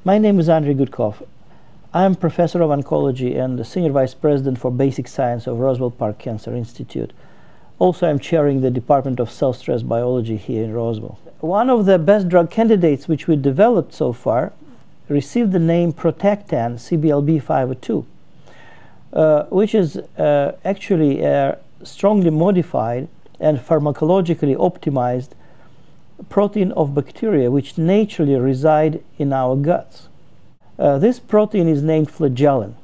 My name is Andrei Gudkov. I am Professor of Oncology and the Senior Vice President for Basic Science of Roswell Park Cancer Institute. Also, I'm chairing the Department of Cell Stress Biology here in Roswell. One of the best drug candidates which we developed so far received the name Protectan CBLB502, which is actually a strongly modified and pharmacologically optimized protein of bacteria which naturally reside in our guts. This protein is named flagellum.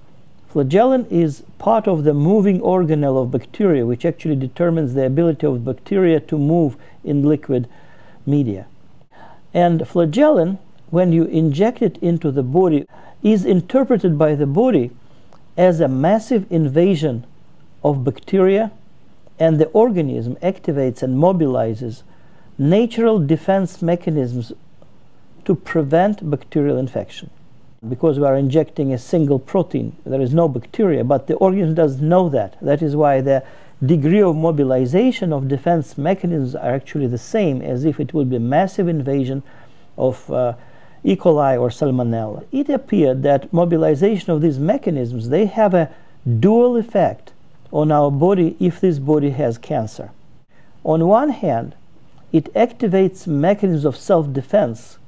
Flagellum is part of the moving organelle of bacteria, which actually determines the ability of bacteria to move in liquid media. And flagellum, when you inject it into the body, is interpreted by the body as a massive invasion of bacteria, and the organism activates and mobilizes natural defense mechanisms to prevent bacterial infection. Because we are injecting a single protein, there is no bacteria, but the organism does know that. That is why the degree of mobilization of defense mechanisms are actually the same as if it would be a massive invasion of E. coli or Salmonella. It appeared that mobilization of these mechanisms, they have a dual effect on our body if this body has cancer. On one hand, it activates mechanisms of self-defense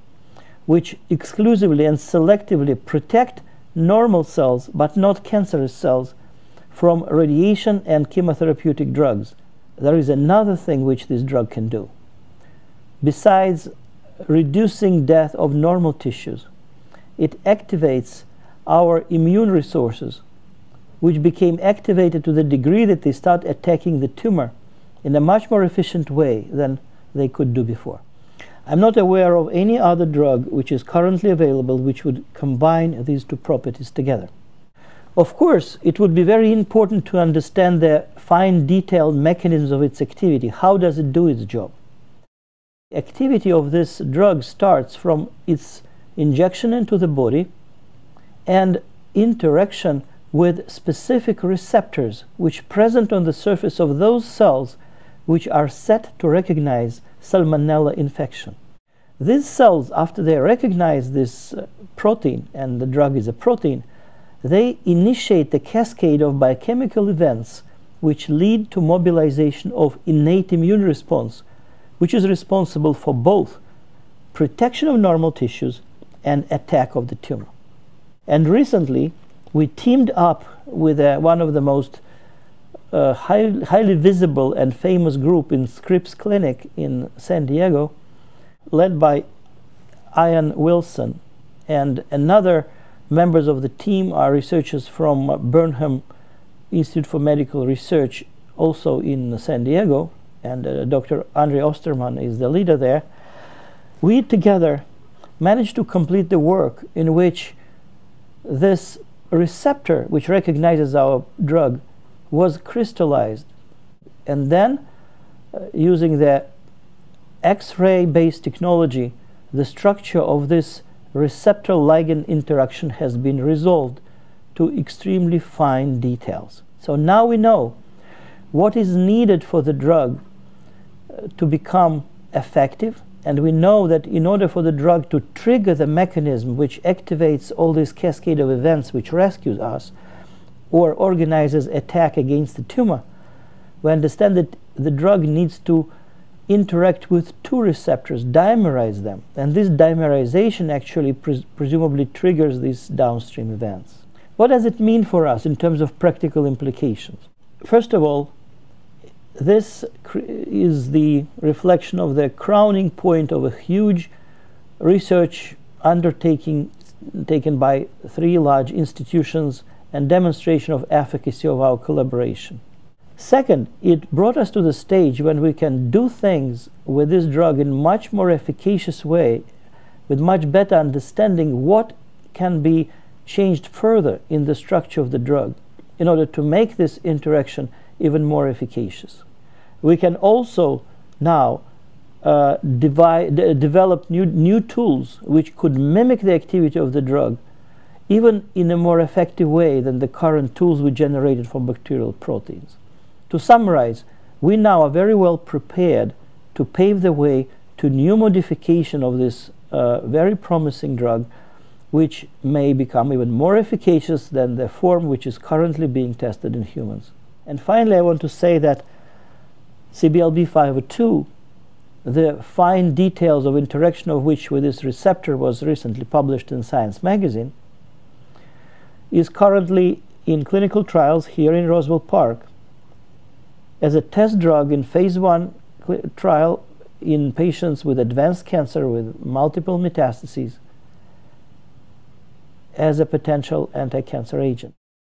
which exclusively and selectively protect normal cells but not cancerous cells from radiation and chemotherapeutic drugs. There is another thing which this drug can do. Besides reducing death of normal tissues, it activates our immune resources, which became activated to the degree that they start attacking the tumor in a much more efficient way than they could do before. I'm not aware of any other drug which is currently available which would combine these two properties together. Of course, it would be very important to understand the fine detailed mechanisms of its activity. How does it do its job? The activity of this drug starts from its injection into the body and interaction with specific receptors which present on the surface of those cells which are set to recognize Salmonella infection. These cells, after they recognize this protein, and the drug is a protein, they initiate the cascade of biochemical events which lead to mobilization of innate immune response, which is responsible for both protection of normal tissues and attack of the tumor. And recently, we teamed up with one of the most highly visible and famous group in Scripps Clinic in San Diego, led by Ian Wilson, and another members of the team are researchers from Burnham Institute for Medical Research, also in San Diego, and Dr. Andrei Osterman is the leader there. We together managed to complete the work in which this receptor, which recognizes our drug, was crystallized, and then using the X-ray based technology, the structure of this receptor ligand interaction has been resolved to extremely fine details. So now we know what is needed for the drug to become effective, and we know that in order for the drug to trigger the mechanism which activates all this cascade of events which rescues us or organizes attack against the tumor, we understand that the drug needs to interact with two receptors, dimerize them, and this dimerization actually presumably triggers these downstream events. What does it mean for us in terms of practical implications? First of all, this is the reflection of the crowning point of a huge research undertaking taken by 3 large institutions and demonstration of efficacy of our collaboration. Second, it brought us to the stage when we can do things with this drug in much more efficacious way, with much better understanding what can be changed further in the structure of the drug in order to make this interaction even more efficacious. We can also now develop new tools which could mimic the activity of the drug even in a more effective way than the current tools we generated from bacterial proteins. To summarize, we now are very well prepared to pave the way to new modification of this very promising drug which may become even more efficacious than the form which is currently being tested in humans. And finally, I want to say that CBLB502, the fine details of interaction of which with this receptor was recently published in Science magazine, is currently in clinical trials here in Roswell Park as a test drug in phase 1 trial in patients with advanced cancer with multiple metastases as a potential anti-cancer agent.